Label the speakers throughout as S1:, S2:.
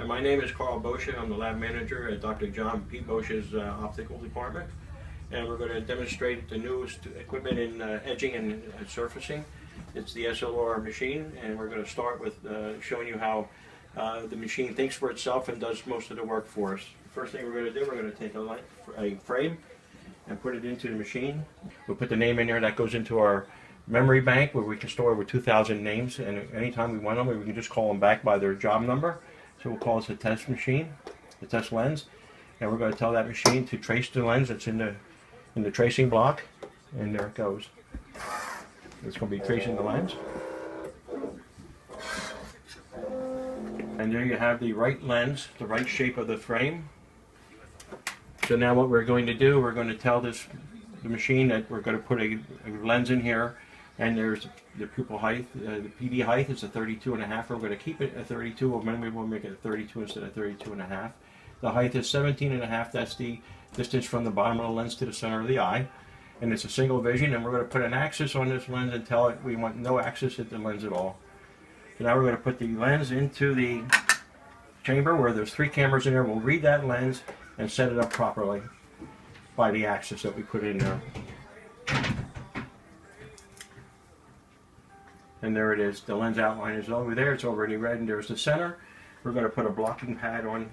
S1: My name is Carl Boscia. I'm the lab manager at Dr. John P. Boscia's optical department. And we're going to demonstrate the newest equipment in edging and surfacing. It's the Essilor machine, and we're going to start with showing you how the machine thinks for itself and does most of the work for us. First thing we're going to do, we're going to take a frame and put it into the machine. We'll put the name in there. That goes into our memory bank where we can store over 2,000 names, and anytime we want them, we can just call them back by their job number. So we'll call this a test machine, the test lens, and we're going to tell that machine to trace the lens that's in the tracing block, and there it goes. It's going to be tracing the lens. And there you have the right lens, the right shape of the frame. So now what we're going to do, we're going to tell the machine that we're going to put a lens in here, and there's the pupil height, the PD height is a 32.5. We're going to keep it at 32, or maybe we'll make it a 32 instead of 32.5. The height is 17.5. That's the distance from the bottom of the lens to the center of the eye. And it's a single vision, and we're going to put an axis on this lens and tell it we want no axis at the lens at all. So now we're going to put the lens into the chamber where there's 3 cameras in there. We'll read that lens and set it up properly by the axis that we put in there. And there it is. The lens outline is over there. It's already red, and there's the center. We're going to put a blocking pad on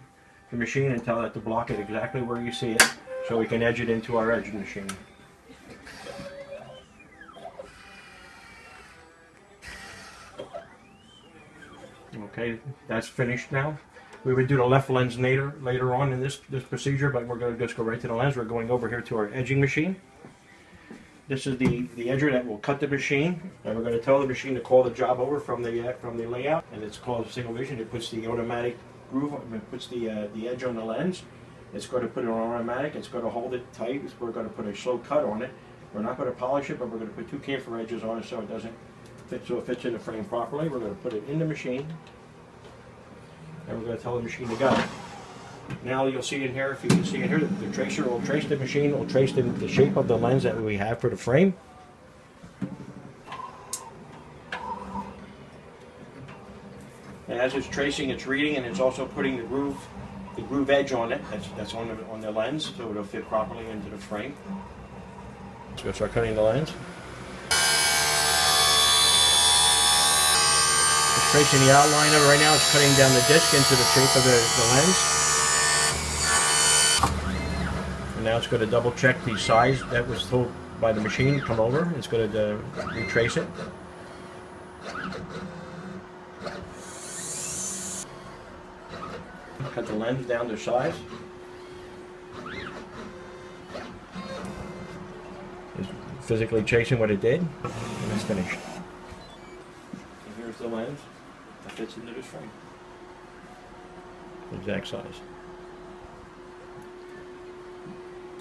S1: the machine and tell it to block it exactly where you see it, so we can edge it into our edging machine. Okay, that's finished now. We would do the left lens later on in this procedure, but we're going to just go right to the lens. We're going over here to our edging machine. This is the edger that will cut the machine, and we're going to tell the machine to call the job over from the layout, and it's called single vision. It puts the automatic groove, it puts the edge on the lens. It's going to put it on automatic. It's going to hold it tight. We're going to put a slow cut on it. We're not going to polish it, but we're going to put 2 chamfer edges on it so it doesn't fit, so it fits in the frame properly. We're going to put it in the machine, and we're going to tell the machine to go. Now you'll see in here, if you can see in here, the tracer will trace the machine, will trace the shape of the lens that we have for the frame. And as it's tracing, it's reading, and it's also putting the groove edge on it. That's on the lens, so it'll fit properly into the frame. So we'll start cutting the lens. It's tracing the outline of it right now. It's cutting down the disc into the shape of the lens. And now it's going to double check the size that was told by the machine. Come over. It's going to retrace it. Cut the lens down to size. It's physically tracing what it did, and it's finished. And here's the lens that fits into this frame. Exact size.